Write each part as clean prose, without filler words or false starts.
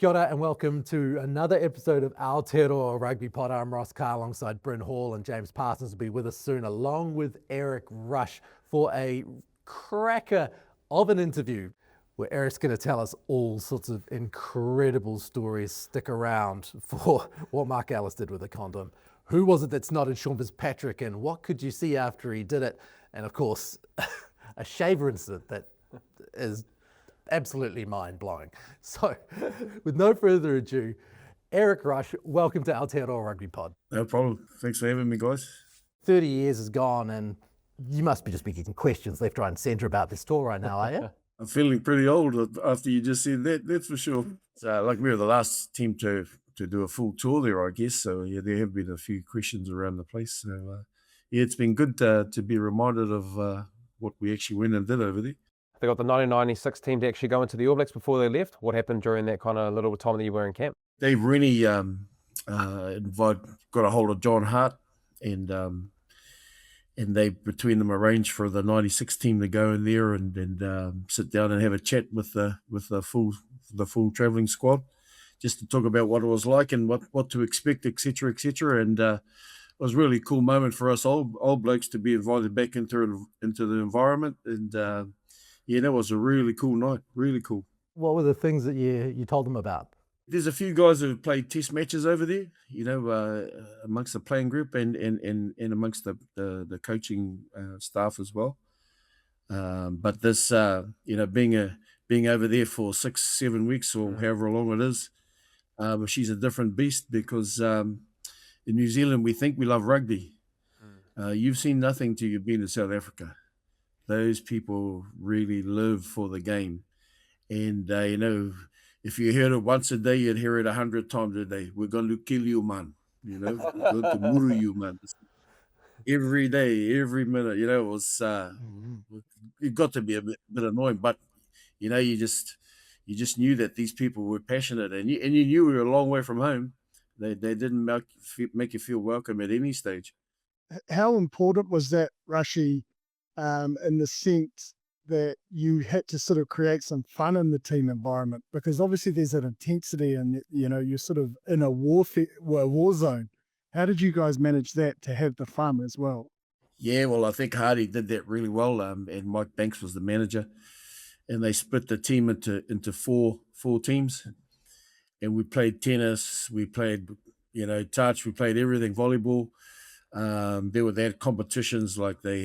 Kia ora and welcome to another episode of Aotearoa Rugby Pod. I'm Ross Carr alongside Bryn Hall, and James Parsons will be with us soon, along with Eric Rush, for a cracker of an interview where Eric's going to tell us all sorts of incredible stories. Stick around for what Mark Ellis did with a condom. Who was it that's not in Sean Fitzpatrick, and what could you see after he did it? And of course, a shaver incident that is absolutely mind-blowing. So, with no further ado, Eric Rush, welcome to Aotearoa Rugby Pod. No problem. Thanks for having me, guys. 30 years is gone, and you must be just be getting questions left, right, and centre about this tour right now, are you? I'm feeling pretty old after you just said that, that's for sure. So, like, we were the last team to do a full tour there, I guess. So, yeah, there have been a few questions around the place. So, yeah, it's been good to be reminded of what we actually went and did over there. They got the 1996 team to actually go into the All Blacks before they left. What happened during that kind of little time that you were in camp? Dave Rennie got a hold of John Hart, and they between them arranged for the 96 team to go in there and sit down and have a chat with the full travelling squad, just to talk about what it was like and what to expect, etc., etc. And it was a really cool moment for us old blokes to be invited back into the environment, and yeah, that was a really cool night, really cool. What were the things that you told them about? There's a few guys who have played test matches over there, you know, amongst the playing group and amongst the coaching staff as well. But this, you know, being over there for 6-7 weeks or however long it is, she's a different beast because in New Zealand we think we love rugby. You've seen nothing till you've been to South Africa. Those people really live for the game. And, you know, if you heard it once a day, you'd hear it 100 times a day. We're going to kill you, man. You know, we're going to murder you, man. Every day, every minute, you know, it was, it got to be a bit annoying. But, you know, you just knew that these people were passionate. And you knew we were a long way from home. They didn't make you feel welcome at any stage. How important was that, Rushy, in the sense that you had to sort of create some fun in the team environment? Because obviously there's an intensity and, you know, you're sort of in a war zone. How did you guys manage that to have the fun as well? Yeah, well, I think Hardy did that really well, and Mike Banks was the manager, and they split the team into four teams, and we played tennis, we played, you know, touch, we played everything, volleyball. They had competitions, like they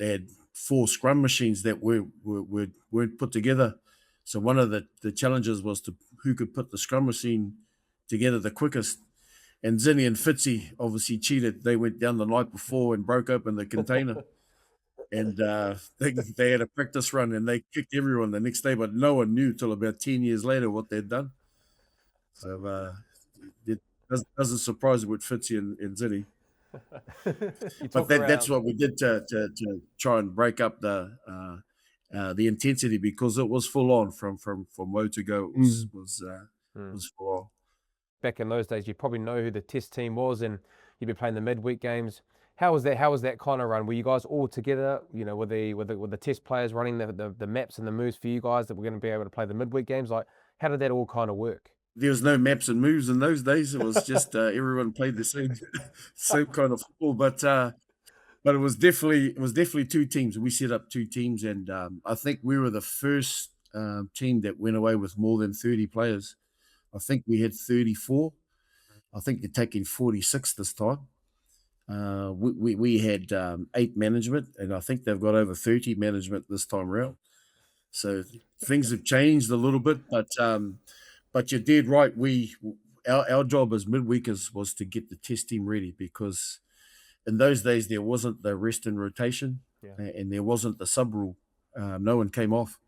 had 4 scrum machines that weren't put together. So one of the challenges was who could put the scrum machine together the quickest. And Zinni and Fitzy obviously cheated. They went down the night before and broke open the container. And they had a practice run and they kicked everyone the next day, but no one knew till about 10 years later what they'd done. So it doesn't surprise me with Fitzy and Zinni. But that's what we did to try and break up the intensity, because it was full on from woe to go. It was full on. Back in those days, you probably know who the test team was, and you'd be playing the midweek games. How was that kind of run? Were you guys all together? You know, were the test players running the maps and the moves for you guys that were going to be able to play the midweek games? Like, how did that all kind of work? There was no maps and moves in those days. It was just everyone played the same kind of football. But it was definitely 2 teams. We set up 2 teams, and I think we were the first team that went away with more than 30 players. I think we had 34. I think they're taking 46 this time. We had 8 management, and I think they've got over 30 management this time around. So things have changed a little bit, but you did right. Our job as midweekers was to get the test team ready, because in those days there wasn't the rest and rotation, and there wasn't the sub rule. No one came off,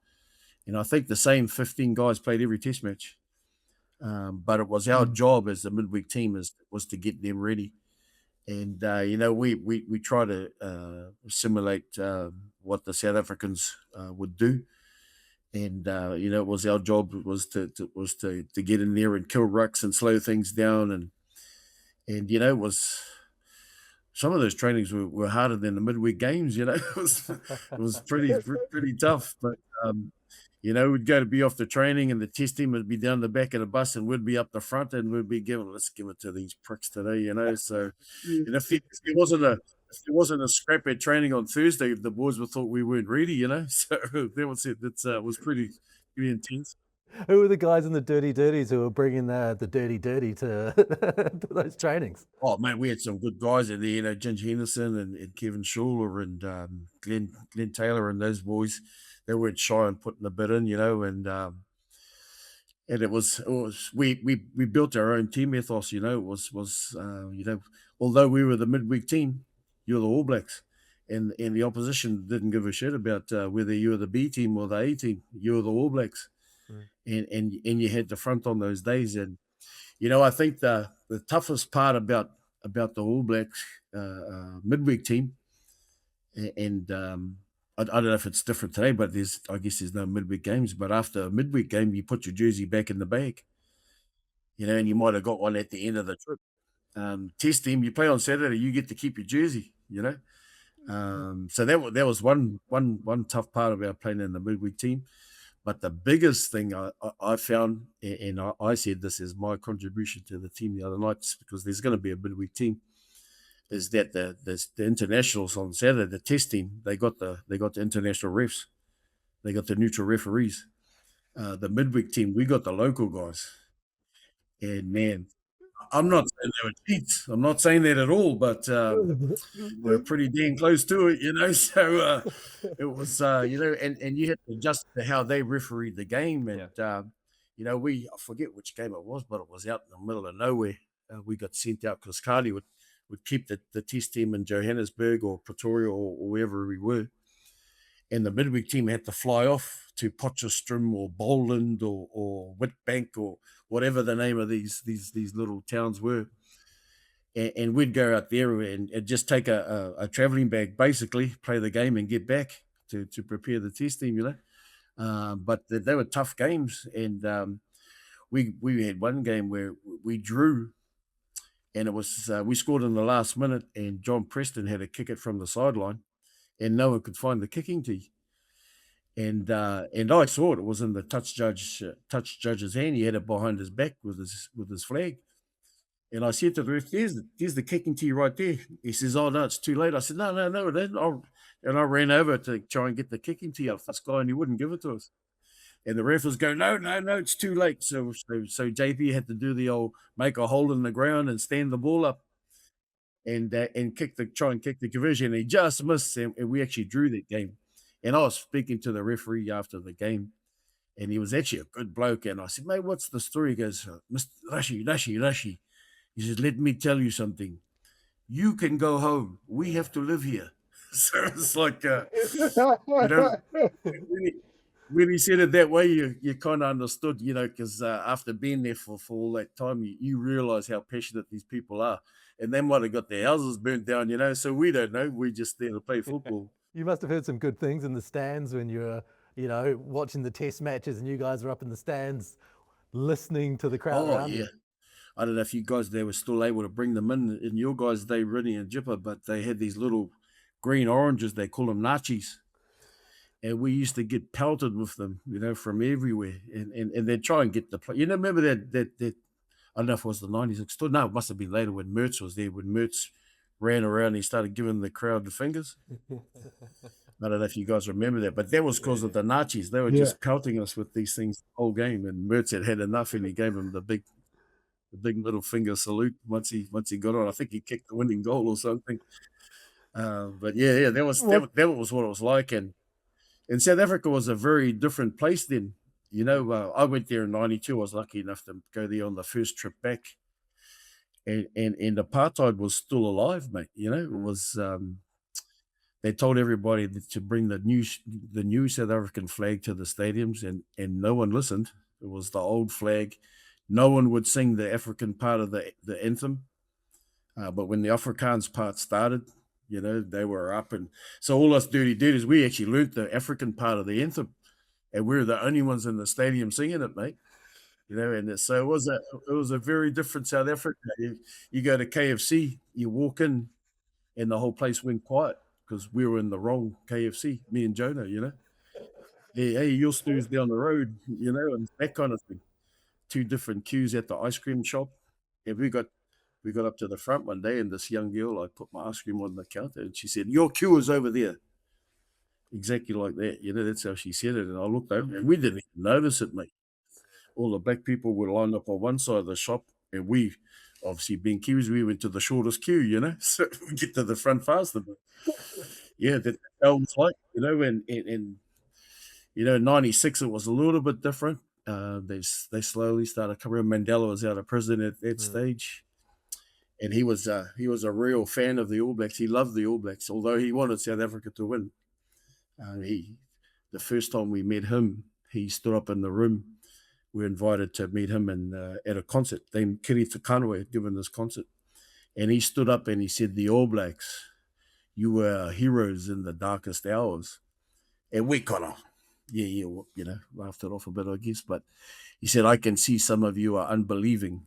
and I think the same 15 guys played every test match. But it was our job as the midweek team was to get them ready, and you know, we try to simulate what the South Africans would do. And you know, it was our job was to get in there and kill rucks and slow things down, and you know, it was some of those trainings were harder than the midweek games. You know, it was pretty tough. But You know, we'd go to be off the training, and the test team would be down the back of the bus, and we'd be up the front, and we'd be giving, let's give it to these pricks today, you know. So, and if there wasn't a scrap at training on Thursday, the boys would thought we weren't ready, you know. So that was it. That was pretty intense. Who were the guys in the dirty dirties who were bringing the dirty dirty to, to those trainings? Oh man, we had some good guys in there, you know, Ginger Henderson and Kevin Schuler and Glenn Taylor and those boys. They weren't shy on putting a bit in, you know, and it was we built our own team ethos, you know. It was you know, although we were the midweek team, you're the All Blacks, and the opposition didn't give a shit about whether you were the B team or the A team. You were the All Blacks, and you had the front on those days. And you know, I think the toughest part about the All Blacks midweek team, and I don't know if it's different today, but I guess there's no midweek games. But after a midweek game, you put your jersey back in the bag, you know, and you might have got one at the end of the trip. Test team, you play on Saturday, you get to keep your jersey, you know. So that was one tough part about playing in the midweek team. But the biggest thing I found, and I said this is my contribution to the team the other night, because there's going to be a midweek team, is that the internationals on Saturday, the test team, they got the international refs, they got the neutral referees. The midweek team, we got the local guys, and man, I'm not saying they were cheats. I'm not saying that at all, but we're pretty dang close to it, you know. So it was, you know, and you had to adjust to how they refereed the game, and you know, I forget which game it was, but it was out in the middle of nowhere. We got sent out because Cardi would keep the test team in Johannesburg or Pretoria or wherever we were, and the midweek team had to fly off to Potchefstroom or Boland or Witbank or whatever the name of these little towns were, and we'd go out there and just take a traveling bag, basically play the game and get back to prepare the test team, you know. But they were tough games, and we had one game where we drew, and it was we scored in the last minute, and John Preston had to kick it from the sideline, and no one could find the kicking tee. And I saw it. It was in the touch judge's hand. He had it behind his back with his flag. And I said to the ref, "There's the kicking tee right there." He says, "Oh no, it's too late." I said, "No, it isn't." And I ran over to try and get the kicking tee off this guy, and he wouldn't give it to us. And the ref was going, "No, it's too late." So JP had to do the old make a hole in the ground and stand the ball up, and try and kick the conversion. And he just missed, and we actually drew that game. And I was speaking to the referee after the game, and he was actually a good bloke. And I said, "Mate, what's the story?" He goes, "Mr. Rashi. He says, let me tell you something. You can go home. We have to live here." So it's like, you know, when he said it that way, you kind of understood, you know, because after being there for all that time, you realize how passionate these people are. And they might have got their houses burnt down, you know, so we don't know. We're just there to play football. You must have heard some good things in the stands when you were, you know, watching the test matches, and you guys were up in the stands listening to the crowd around you. I don't know if you guys there were still able to bring them in your guys' day, Rinny and Jipper, but they had these little green oranges, they call them nachis. And we used to get pelted with them, you know, from everywhere. And they'd try and get the play. You know, remember that I don't know if it was the 90s. No, it must have been later when Mertz was there. When Mertz ran around, he started giving the crowd the fingers. I don't know if you guys remember that, but that was because of the Nazis. They were just pelting us with these things the whole game, and Mertz had enough, and he gave him the big middle finger salute once he got on. I think he kicked the winning goal or something. But yeah, that was what it was like. And South Africa was a very different place then. You know, I went there in '92. I was lucky enough to go there on the first trip back, and apartheid was still alive, mate. You know, it was. They told everybody to bring the new South African flag to the stadiums, and no one listened. It was the old flag. No one would sing the African part of the anthem. But when the Afrikaans part started, you know, they were up. And so all us dirty dudes, we actually learnt the African part of the anthem. And we were the only ones in the stadium singing it, mate. You know, and so it was a very different South Africa. You go to KFC, you walk in, and the whole place went quiet because we were in the wrong KFC, me and Jonah, you know. hey, your snooze down the road, and that kind of thing. 2 different queues at the ice cream shop. And we got up to the front one day, and this young girl, I put my ice cream on the counter, and she said, "Your queue is over there." Exactly like that. That's how she said it. And I looked over, and we didn't even notice it, mate. All the black people were lined up on one side of the shop, and we, obviously being Kiwis, we went to the shortest queue, so we get to the front faster. But yeah, that's how it was like, and in '96 it was a little bit different. They slowly started coming. Mandela was out of prison at that stage, and he was a real fan of the All Blacks. He loved the All Blacks, although he wanted South Africa to win. The first time we met him, he stood up in the room. We were invited to meet him at a concert. Kiri Whakanoe had given this concert, and he stood up and he said, "The All Blacks, you were our heroes in the darkest hours." And we kind of, laughed it off a bit, I guess. But he said, "I can see some of you are unbelieving."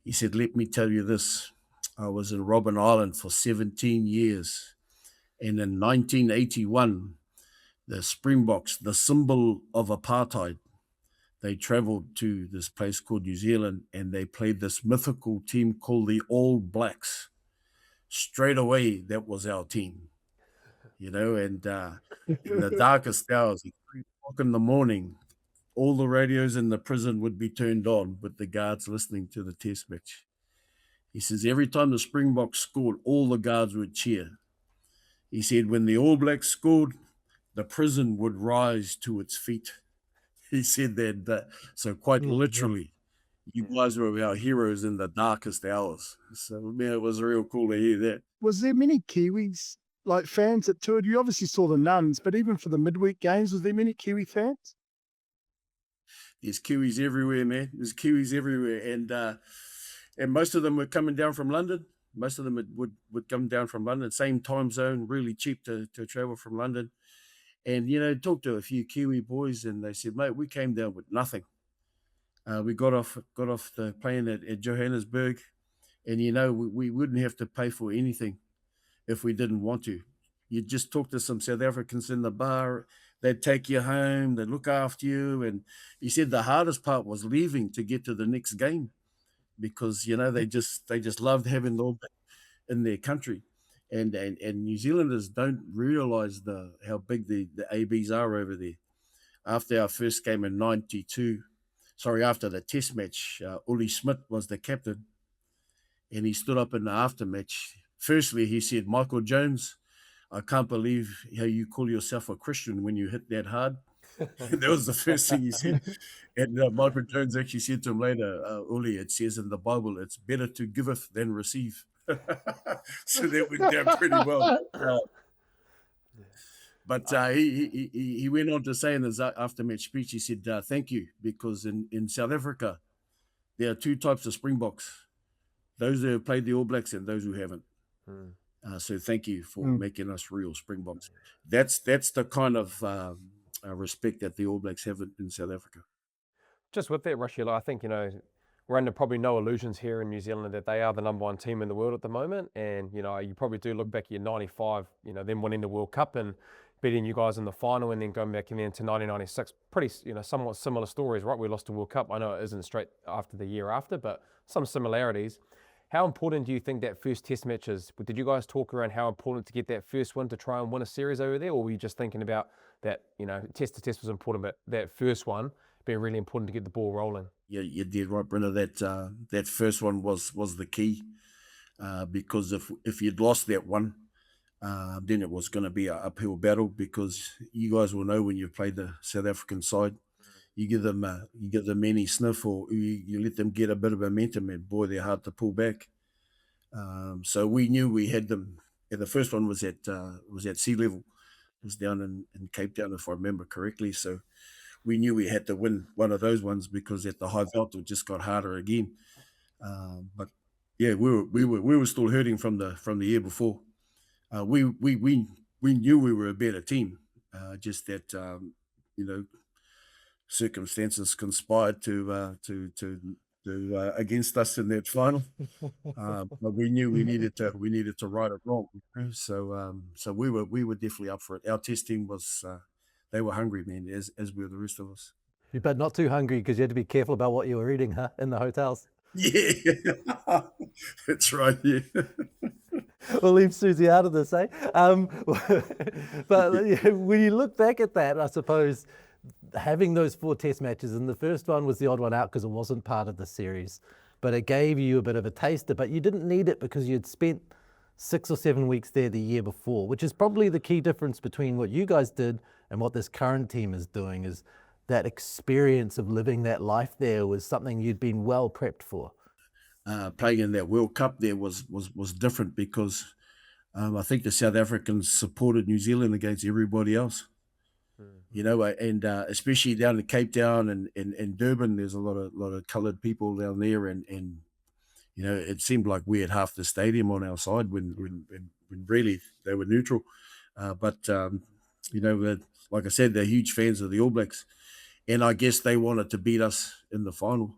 He said, "Let me tell you this. I was in Robben Island for 17 years. And in 1981, the Springboks, the symbol of apartheid, they traveled to this place called New Zealand, and they played this mythical team called the All Blacks. Straight away, that was our team, and in the darkest hours, at 3 o'clock in the morning, all the radios in the prison would be turned on with the guards listening to the test match." He says, every time the Springboks scored, all the guards would cheer. He said, when the All Blacks scored, the prison would rise to its feet. He said that, so quite literally, you guys were our heroes in the darkest hours. So, man, it was real cool to hear that. Was there many Kiwis, like fans that toured? You obviously saw the nuns, but even for the midweek games, was there many Kiwi fans? There's Kiwis everywhere, man. There's Kiwis everywhere. And most of them were coming down from London. Most of them would come down from London, same time zone, really cheap to travel from London. And, talked to a few Kiwi boys, and they said, "Mate, we came down with nothing. We got off the plane at Johannesburg, and, we wouldn't have to pay for anything if we didn't want to. You'd just talk to some South Africans in the bar. They'd take you home. They'd look after you." And he said the hardest part was leaving to get to the next game because, they just loved having the All Blacks in their country. And New Zealanders don't realise how big the ABs are over there. After our first game in '92, after the test match, Uli Smith was the captain, and he stood up in the aftermatch. Firstly, he said, "Michael Jones, I can't believe how you call yourself a Christian when you hit that hard." That was the first thing he said. And Michael Jones actually said to him later, "Uli, it says in the Bible, it's better to giveth than receive." So that went down pretty well. But he went on to say in his after-match speech, he said, "Thank you, because in South Africa, there are 2 types of Springboks, those who have played the All Blacks and those who haven't. So thank you for making us real Springboks." That's the kind of respect that the All Blacks have in South Africa. Just with that, Rushy, I think, we're under probably no illusions here in New Zealand that they are the number 1 team in the world at the moment. And, you probably do look back at 95, them winning the World Cup and beating you guys in the final, and then going back into 1996. Pretty, somewhat similar stories, right? We lost the World Cup. I know it isn't straight after the year after, but some similarities. How important do you think that first test match is? Did you guys talk around how important to get that first win to try and win a series over there? Or were you just thinking about that, test to test was important, but that first one being really important to get the ball rolling? Yeah, you did right, Brenner. That first one was the key, because if you'd lost that one, then it was going to be an uphill battle, because you guys will know when you've played the South African side, you give them any sniff, or you let them get a bit of momentum, and boy, they're hard to pull back. So we knew we had them. And the first one was at sea level. It was down in Cape Town, if I remember correctly. So we knew we had to win one of those ones, because at the high veld it just got harder again. But yeah, we were still hurting from the year before. We knew we were a better team. Just that circumstances conspired to against us in that final. But we knew we needed to right it wrong. So we were definitely up for it. Our test team was they were hungry, man, as were the rest of us. But not too hungry because you had to be careful about what you were eating, huh, in the hotels. Yeah, that's right. Yeah. We'll leave Susie out of this, eh? But when you look back at that, I suppose having those 4 test matches, and the first one was the odd one out because it wasn't part of the series, but it gave you a bit of a taster, but you didn't need it because you'd spent 6 or 7 weeks there the year before, which is probably the key difference between what you guys did and what this current team is doing, is that experience of living that life there was something you'd been well prepped for. Playing in that World Cup there was different because I think the South Africans supported New Zealand against everybody else. You know, and especially down in Cape Town and Durban, there's a lot of coloured people down there, and you know, it seemed like we had half the stadium on our side when really they were neutral. But you know, like I said, they're huge fans of the All Blacks, and I guess they wanted to beat us in the final.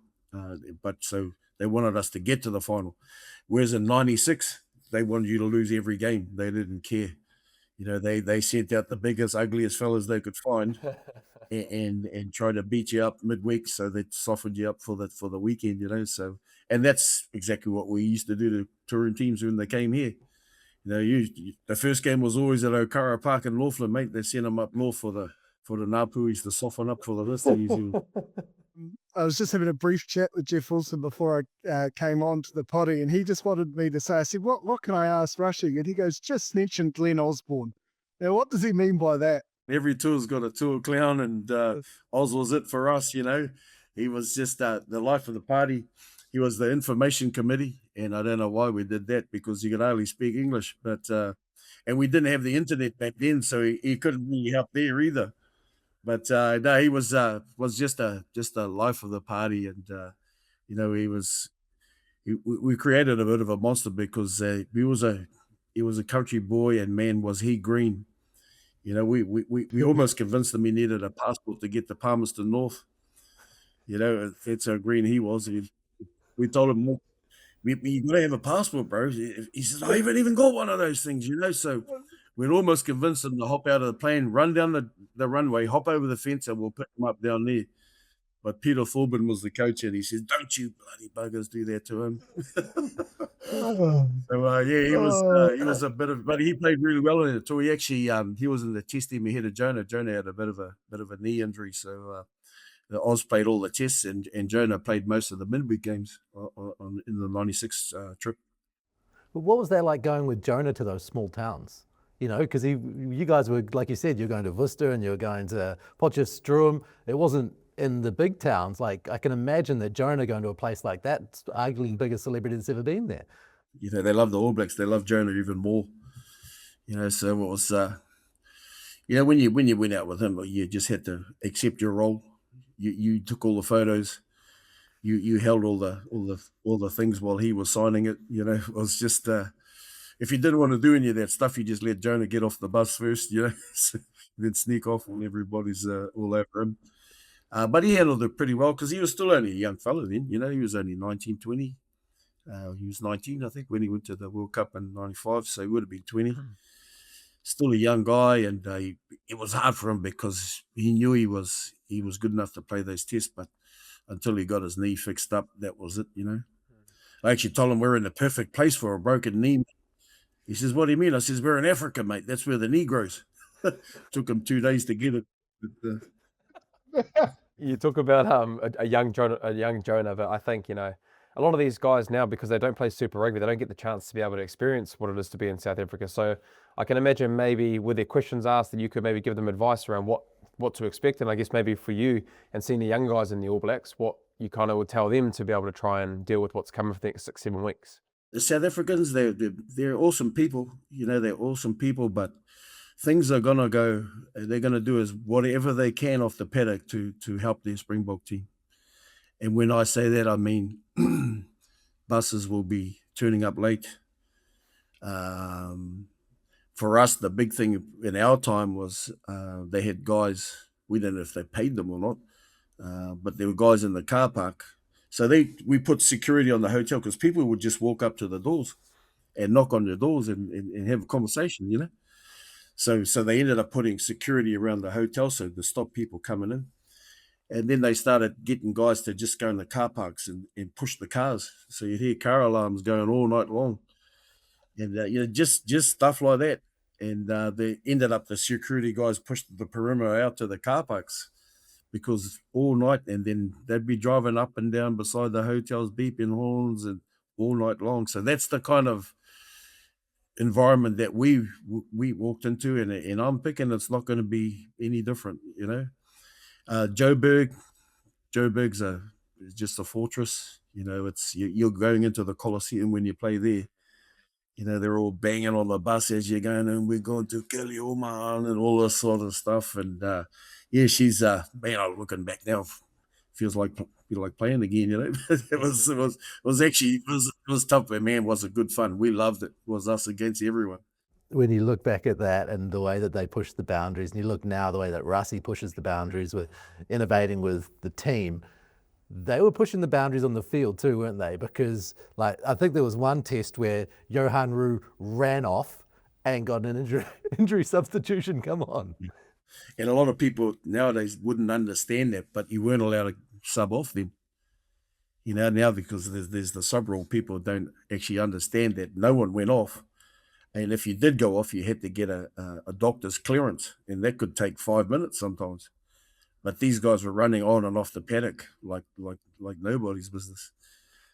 But so they wanted us to get to the final, whereas in '96 they wanted you to lose every game. They didn't care. You know, they sent out the biggest, ugliest fellas they could find, and try to beat you up midweek, so they softened you up for the weekend. You know, so and that's exactly what we used to do to touring teams when they came here. You know, the first game was always at O'Cara Park in Northland, mate. They sent them up north for the Ngāpuis to soften up for the rest of New Zealand. I was just having a brief chat with Jeff Wilson before I came on to the potty, and he just wanted me to say, I said, what can I ask rushing? And he goes, just mention Glen Osborne. Now, what does he mean by that? Every tour's got a tour clown, and Oz was it for us, you know. He was just the life of the party. He was the information committee, and I don't know why we did that, because he could hardly speak English. But and we didn't have the internet back then, so he couldn't really help there either. But no, he was just a life of the party, and you know, we created a bit of a monster because he was a country boy, and man, was he green. You know, we almost convinced him he needed a passport to get to Palmerston North. You know, that's how green he was. We told him, you got to have a passport, bro. He says, I haven't even got one of those things, you know. So we'd almost convinced him to hop out of the plane, run down the runway, hop over the fence, and we'll pick him up down there. But Peter Thorburn was the coach, and he says, don't you bloody buggers do that to him. So, yeah, he was a bit of, but he played really well in it too. He actually, he was in the test team ahead of Jonah. Jonah had a bit of a knee injury, so Oz played all the tests, and Jonah played most of the midweek games in the '96 trip. But what was that like going with Jonah to those small towns? You know, because you guys were, like you said, you're going to Worcester and you're going to Potchefstroom. It wasn't in the big towns. Like, I can imagine that Jonah going to a place like that, it's arguably the biggest celebrity that's ever been there. You know, they love the All Blacks. They love Jonah even more. You know, so it was, you know, when you went out with him, you just had to accept your role. You took all the photos. You held all the things while he was signing it. You know, it was just if you didn't want to do any of that stuff, you just let Jonah get off the bus first. You know, then sneak off when everybody's all over him. But he handled it pretty well because he was still only a young fella then. You know, he was only 19, 20. He was 19, I think, when he went to the World Cup in '95, so he would have been 20. Still a young guy, and it was hard for him because he knew he was good enough to play those tests, but until he got his knee fixed up, that was it, you know. I actually told him we're in the perfect place for a broken knee. He says, what do you mean? I says, we're in Africa, mate. That's where the knee grows. Took him 2 days to get it. But, You talk about a young Jonah, but I think, you know, a lot of these guys now, because they don't play Super Rugby, they don't get the chance to be able to experience what it is to be in South Africa. So I can imagine maybe with their questions asked, that you could maybe give them advice around what to expect. And I guess maybe for you and seeing the young guys in the All Blacks, what you kind of would tell them to be able to try and deal with what's coming for the next 6-7 weeks. the South Africans, they're awesome people. You know, they're awesome people, but things are going to go, they're going to do is whatever they can off the paddock to help their Springbok team. And when I say that, I mean buses will be turning up late. For us, the big thing in our time was they had guys, we don't know if they paid them or not, but there were guys in the car park. So we put security on the hotel because people would just walk up to the doors and knock on the doors and have a conversation, you know. So they ended up putting security around the hotel so to stop people coming in. And then they started getting guys to just go in the car parks and push the cars. So you'd hear car alarms going all night long. And, just stuff like that. And they ended up, the security guys pushed the perimeter out to the car parks because all night, and then they'd be driving up and down beside the hotels, beeping horns and all night long. So that's the kind of environment that we walked into, and I'm picking it's not going to be any different, Joburg's just a fortress. It's you're going into the Coliseum when you play there. They're all banging on the bus as you're going, and we're going to kill you, man, and all this sort of stuff. And she's looking back now, feels like playing again. It was tough, but man, was it good fun. We loved it. It was us against everyone. When you look back at that and the way that they pushed the boundaries, and you look now the way that Rassie pushes the boundaries with innovating with the team, they were pushing the boundaries on the field too, weren't they? Because I think there was one test where Johan Roo ran off and got an injury substitution. Come on. And a lot of people nowadays wouldn't understand that, but you weren't allowed to sub off them. Now because there's the sub rule, people don't actually understand that no one went off. And if you did go off, you had to get a doctor's clearance, and that could take 5 minutes sometimes. But these guys were running on and off the paddock like nobody's business.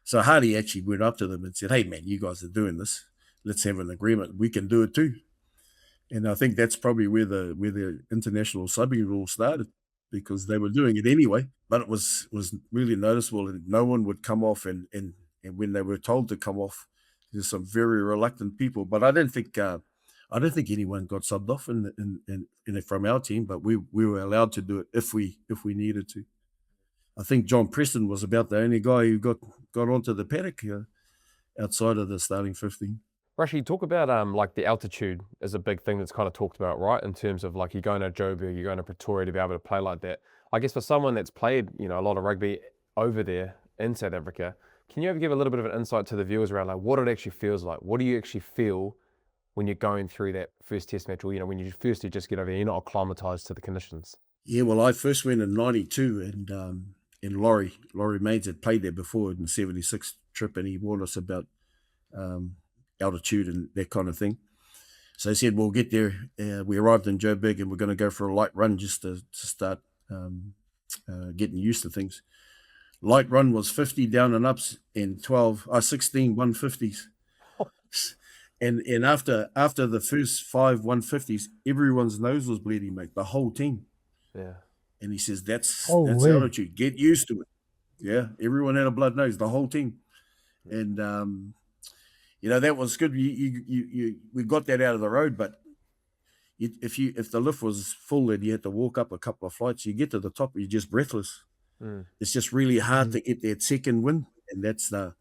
So Hardy actually went up to them and said, "Hey, man, you guys are doing this. Let's have an agreement. We can do it too." And I think that's probably where the international subbing rule started, because they were doing it anyway. But it was really noticeable, and no one would come off. And when they were told to come off, there's some very reluctant people. But I don't think anyone got subbed off in from our team. But we were allowed to do it if we needed to. I think John Preston was about the only guy who got onto the paddock outside of the starting 15. Rashi, talk about like the altitude is a big thing that's kind of talked about, right? In terms of like you're going to Joburg, you're going to Pretoria to be able to play like that. I guess for someone that's played, a lot of rugby over there in South Africa, can you ever give a little bit of an insight to the viewers around like what it actually feels like? What do you actually feel when you're going through that first test match, or when you firstly just get over there, you're not acclimatized to the conditions? Yeah, well, I first went in '92, and Laurie Maines had played there before in the '76 trip, and he warned us about altitude and that kind of thing. So he said, we'll get there. We arrived in Joburg, and we're going to go for a light run just to start getting used to things. Light run was 50 down and ups and 16 150s. And after the first 5 150s, everyone's nose was bleeding, mate, the whole team. Yeah. And he says, that's altitude. Get used to it. Yeah, everyone had a blood nose, the whole team. And that was good. We got that out of the road, but if the lift was full and you had to walk up a couple of flights, you get to the top, you're just breathless. It's just really hard to get that second wind, and that's the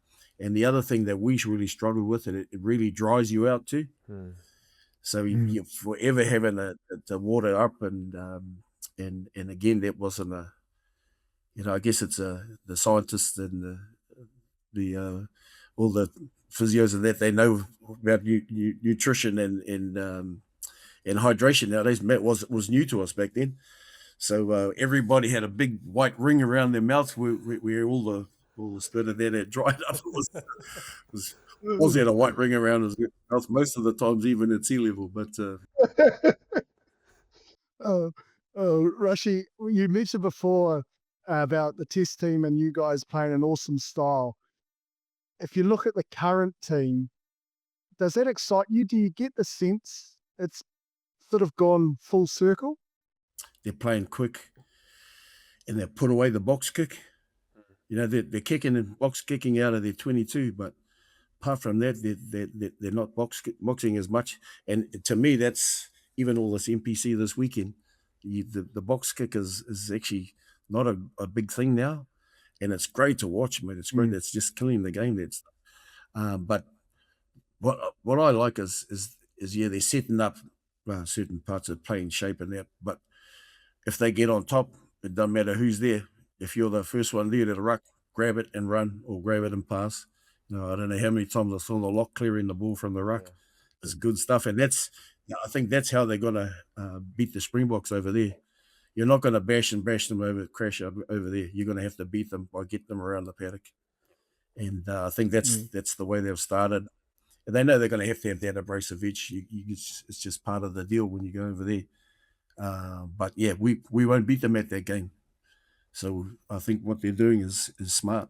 other thing that we really struggled with, and it really dries you out too. So you're forever having to water up, and again, that wasn't I guess it's the scientists and the all the physios and that, they know about nutrition and hydration nowadays. Was new to us back then. So everybody had a big white ring around their mouth where all the spit of that had dried up. Was had a white ring around his mouth most of the times, even at sea level. But Rashi, you mentioned before about the test team and you guys playing an awesome style. If you look at the current team, does that excite you? Do you get the sense it's sort of gone full circle? They're playing quick, and they put away the box kick. They're kicking and box kicking out of their 22, but apart from that, they're not boxing as much. And to me, that's even all this NPC this weekend. The box kick is actually not a big thing now, and it's great to watch, man. It's great. It's just killing the game. But what I like is they're setting up certain parts of playing shape and that. But if they get on top, it doesn't matter who's there. If you're the first one there to the ruck, grab it and run, or grab it and pass. I don't know how many times I saw the lock clearing the ball from the ruck. Yeah. It's good stuff, and that's I think that's how they're going to beat the Springboks over there. You're not going to bash them crash over there. You're going to have to beat them by getting them around the paddock. And I think that's the way they've started. And they know they're going to have that Abracevic. It's just part of the deal when you go over there. But yeah, we won't beat them at that game. So I think what they're doing is smart.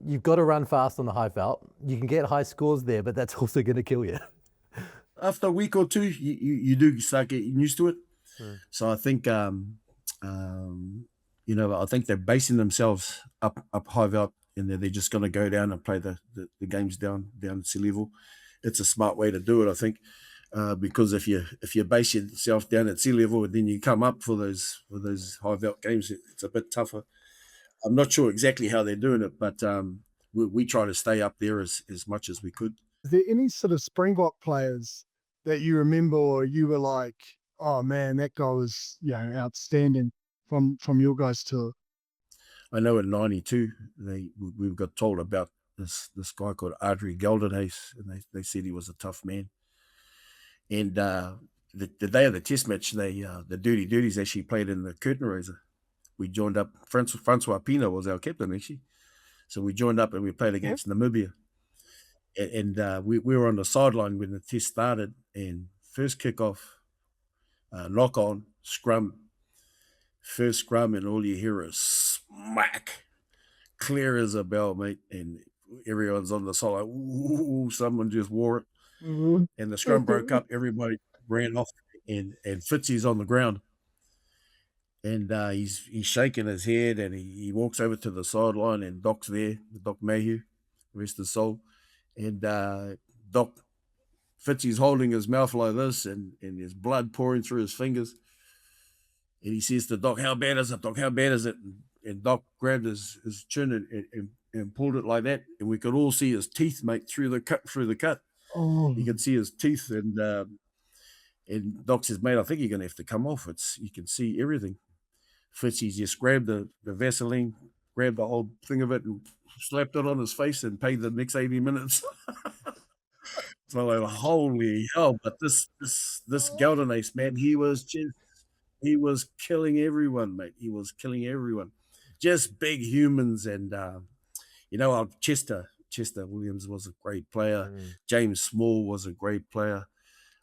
You've got to run fast on the high veld. You can get high scores there, but that's also going to kill you. After a week or two, you do start getting used to it. So I think, I think they're basing themselves up high veld, and they're just going to go down and play the games down at sea level. It's a smart way to do it, I think, because if you base yourself down at sea level and then you come up for those high veld games, it's a bit tougher. I'm not sure exactly how they're doing it, but we try to stay up there as much as we could. Is there any sort of Springbok players that you remember, or you were like, oh man, that guy was outstanding from your guys' tour? I know in '92 we got told about this guy called Adri Geldenhuys, and they said he was a tough man. And the day of the test match, the Dirty Dirties actually played in the curtain raiser. We joined up. Francois Pina was our captain actually, so we joined up and we played against Namibia. And we were on the sideline when the test started, and first kickoff, knock on, scrum, first scrum, and all you hear is smack, clear as a bell, mate, and everyone's on the sideline. Ooh, someone just wore it, and the scrum broke up. Everybody ran off, and Fitzy's on the ground, and he's shaking his head, and he walks over to the sideline, and Doc's there, Doc Mayhew, rest his soul. And Doc Fitzy's holding his mouth like this, and there's blood pouring through his fingers. And he says to Doc, "How bad is it, Doc? How bad is it?" And Doc grabbed his chin and pulled it like that, and we could all see his teeth, mate, through the cut. Oh, You could see his teeth, and Doc says, "Mate, I think you're going to have to come off. You can see everything." Fitzy just grabbed the Vaseline, grabbed the whole thing of it, and slapped it on his face and paid the next 80 minutes. So like, holy hell! But this Geldenhuys, man, he was killing everyone, mate. He was killing everyone. Just big humans, and Chester Williams was a great player. James Small was a great player.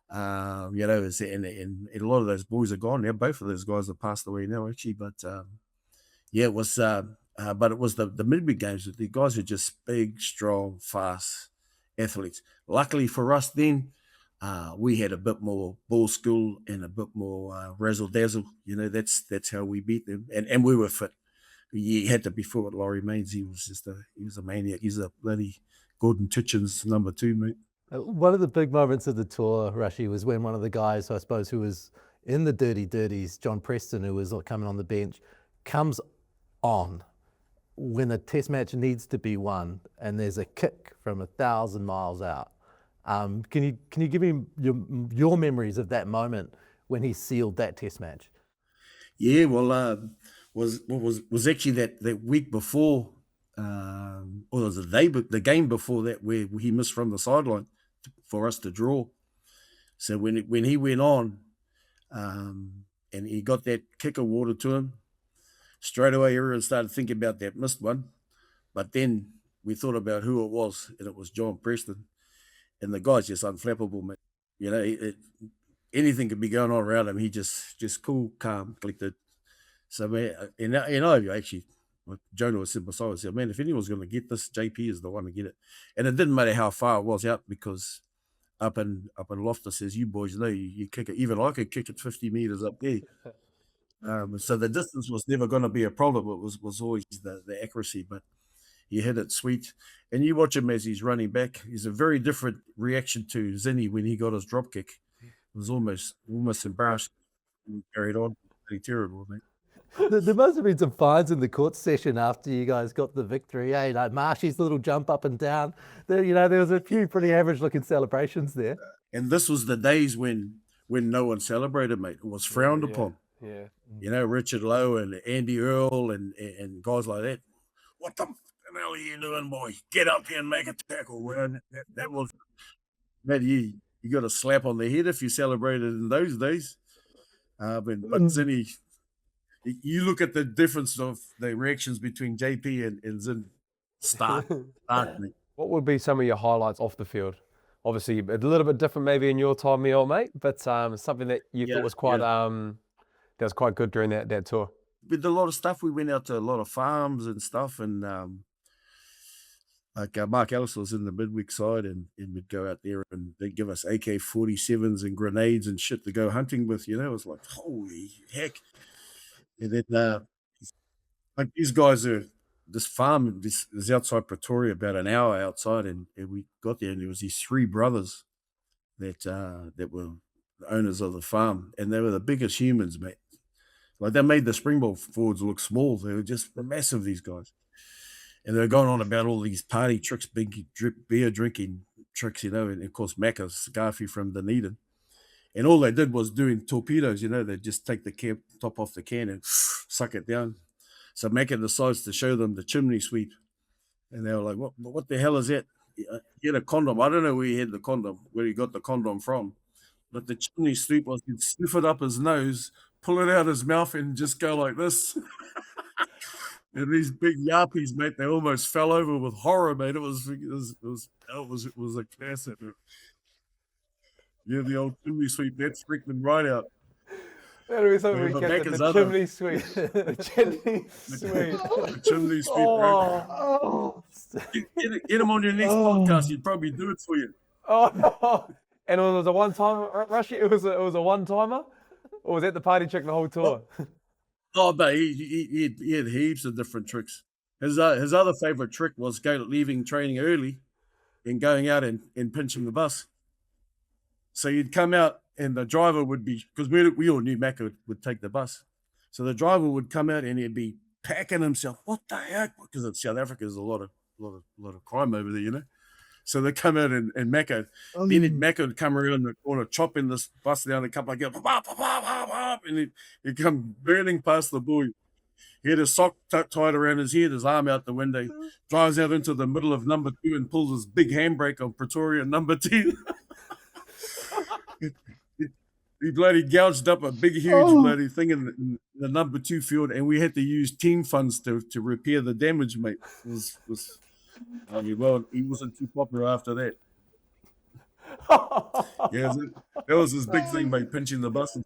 And a lot of those boys are gone now. Both of those guys have passed away now, actually. But it was. But it was the midweek games. The guys were just big, strong, fast athletes. Luckily for us, then we had a bit more ball school and a bit more razzle dazzle. That's how we beat them, and we were fit. You had to be fit with Laurie Mains. He was a maniac. He's a bloody Gordon Titchens number 2, mate. One of the big moments of the tour, Rushy, was when one of the guys, I suppose, who was in the Dirty Dirties, John Preston, who was coming on the bench, comes on when a test match needs to be won and there's a kick from 1,000 miles out. Can you give me your memories of that moment when he sealed that test match? Yeah, well, was actually that week before, or was it the game before that where he missed from the sideline for us to draw. So when he went on, and he got that kick awarded to him, straight away everyone started thinking about that missed one. But then we thought about who it was, and it was John Preston. And the guy's just unflappable, mate. Anything could be going on around him. He just cool, calm, collected. So, man, and I actually, Jonah was sitting beside us, said, "Man, if anyone's going to get this, JP is the one to get it." And it didn't matter how far it was out, because up in Loftus, as you boys know, you kick it. Even I could kick it 50 meters up there. So the distance was never going to be a problem. It was always the accuracy, but he hit it sweet. And you watch him as he's running back. He's a very different reaction to Zinni when he got his drop kick. It was almost embarrassing. He carried on. Pretty terrible, mate. There must have been some fines in the court session after you guys got the victory, eh? Like Marshy's little jump up and down. There was a few pretty average-looking celebrations there. And this was the days when no one celebrated, mate. It was frowned upon. Yeah. Richard Lowe and Andy Earl and guys like that. What the hell are you doing, boy? Get up here and make a tackle, man. That was that you got a slap on the head if you celebrated in those days. But Zinni, you look at the difference of the reactions between JP and Zin. Stark, mate. What would be some of your highlights off the field? Obviously, a little bit different maybe in your time, me old mate, but something that you thought was quite that was quite good during that tour. We did a lot of stuff. We went out to a lot of farms and stuff, and like Mark Ellis was in the midweek side, and we'd go out there and they'd give us AK-47s and grenades and shit to go hunting with. You know, it was like, holy heck! And then like these guys are. This farm is outside Pretoria, about an hour outside, and we got there, and there was these three brothers that were the owners of the farm, and they were the biggest humans, mate. Like, they made the Springbok forwards look small. They were just massive, these guys. And they were going on about all these party tricks, big beer drinking tricks, you know, and of course Macca, Scarfy from Dunedin. And all they did was doing torpedoes, you know, they'd just take the top off the can and suck it down. So Macca decides to show them the chimney sweep. And they were like, what the hell is that? He had a condom. I don't know where he had the condom, where he got the condom from. But the chimney sweep was he'd sniff it up his nose, pull it out his mouth, and just go like this. And these big yappies, mate, they almost fell over with horror, mate. It was a classic. Yeah, the old chimney sweep, that's freaking right out. That'll be something we get the chimney sweep. The chimney sweep. The chimney sweep, bro. Get him on your next podcast. He'd probably do it for you. Oh, and it was a one-time, Rushy? It was a one-timer? Or was that the party trick the whole tour? Oh, but he had heaps of different tricks. His other favorite trick was leaving training early and going out and pinching the bus. So you'd come out and the driver would be, because we all knew Macca would take the bus. So the driver would come out and he'd be packing himself. What the heck? Because in South Africa there's a lot of crime over there, you know. So they come out and Macca, then Macca would come around the corner, chopping this bus down and come like, and he'd come burning past the buoy. He had a sock tied around his head, his arm out the window, drives out into the middle of number 2 and pulls his big handbrake on Pretoria number 10. He bloody gouged up a big, huge bloody thing in the number 2 field, and we had to use team funds to repair the damage, mate. I mean, well, he wasn't too popular after that. Yeah, that was his big thing, mate, pinching the buses.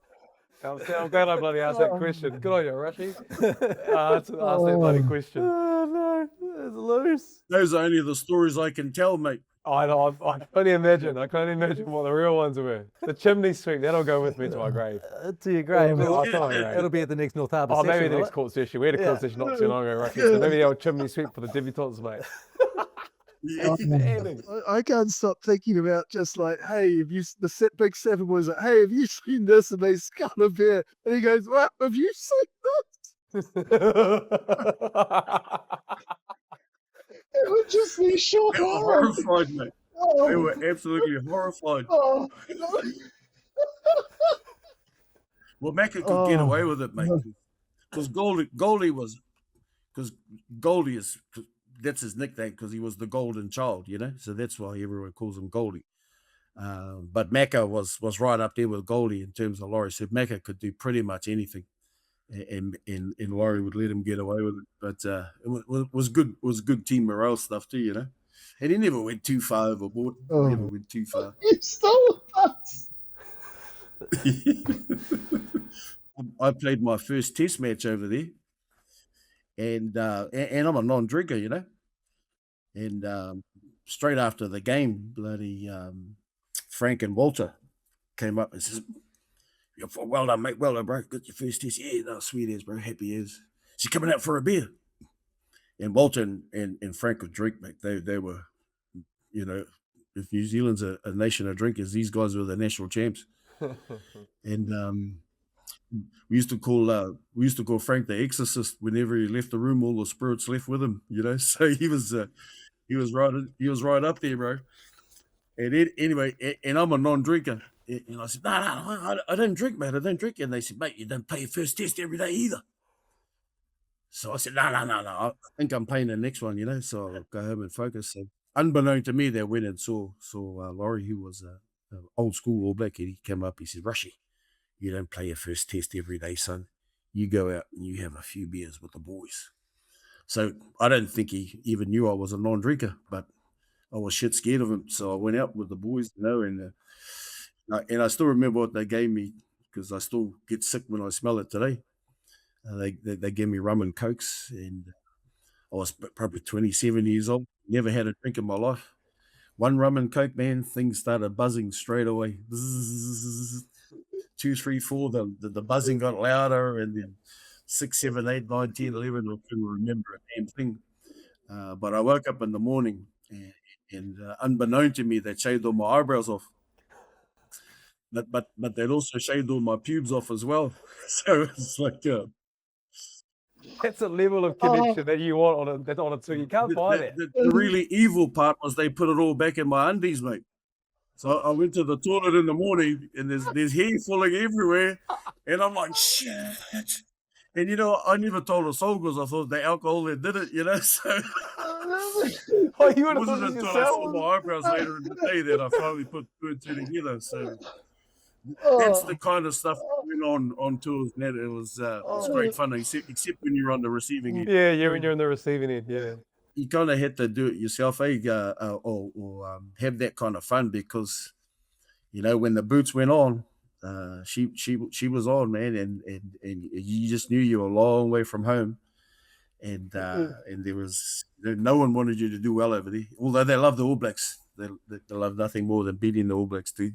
I'm glad I bloody asked that question. Good on you, Rushy. Ask that bloody question. Oh, no. It's loose. Those are only the stories I can tell, mate. I know. I can only imagine. I can only imagine what the real ones were. The chimney sweep, that'll go with me to my grave. To your grave. It'll It'll be at the next North Harbour session. Maybe the next court session. We had a court session not too long ago, Rushy. So maybe the old chimney sweep for the debutants, mate. I can't stop thinking about just like, hey, the big seven was like, hey, have you seen this? And they scull a bear. And he goes, what? Have you seen this? It would just be shock. They were horrified, mate. They were absolutely horrified. Well, Macca could get away with it, mate. Because Goldie is, that's his nickname, because he was the golden child, you know? So that's why everyone calls him Goldie. But Macca was right up there with Goldie in terms of Laurie. So Macca could do pretty much anything. And Laurie would let him get away with it. But it was good. It was good team morale stuff too, you know? And he never went too far overboard. Never went too far. You stole us. I played my first test match over there. And I'm a non-drinker, you know? And straight after the game, bloody Frank and Walter came up and says, well done, mate. Well done, bro. Got your first test. Yeah, no, sweet as, bro. Happy as. She's coming out for a beer. And Walter and Frank would drink, mate. They were, you know, if New Zealand's a nation of drinkers, these guys were the national champs. And we used to call Frank the exorcist. Whenever he left the room, all the spirits left with him, you know. So he was right up there, bro. And anyway, and I'm a non-drinker. And I said, no, I don't drink, mate. I don't drink. And they said, mate, you don't play your first test every day either. So I said, no. I think I'm playing the next one, you know. So I'll go home and focus. So unbeknown to me, they went and saw Laurie, who was old school All Black, and he came up, he said, Rushy, you don't play your first test every day, son. You go out and you have a few beers with the boys. So I don't think he even knew I was a non-drinker, but I was shit scared of him. So I went out with the boys, and I still remember what they gave me, because I still get sick when I smell it today. They gave me rum and cokes, and I was probably 27 years old. Never had a drink in my life. One rum and coke, man, things started buzzing straight away. Bzzz. 2, 3, 4, the buzzing got louder, and then 6, 7, 8, 9, 10, 11, I couldn't remember a damn thing. But I woke up in the morning, and unbeknown to me, they shaved all my eyebrows off. But they'd also shaved all my pubes off as well. So it's like That's a level of connection that you want on a tour. You can't find that. the really evil part was they put it all back in my undies, mate. So I went to the toilet in the morning, and there's hair falling everywhere, and I'm like, shit. And I never told a soul, because I thought the alcohol that did it, So Oh, you would it have thought wasn't it until I saw yourself. my eyebrows later in the day that I finally put 2 and 2 together. So that's the kind of stuff that went on tours, man. It was great fun, except when you're on the receiving end. Yeah, when you're in the receiving end, yeah. You kind of had to do it yourself, or have that kind of fun, because when the boots went on, she was on, man, and you just knew you were a long way from home, and there was no one wanted you to do well over there, although they love the All Blacks. They love nothing more than beating the All Blacks too.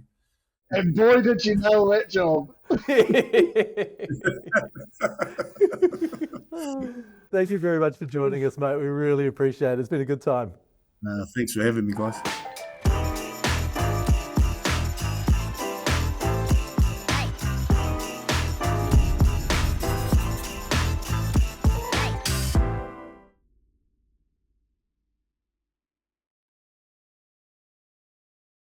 And boy, did you know that job. Thank you very much for joining us, mate. We really appreciate it. It's been a good time. Thanks for having me, guys.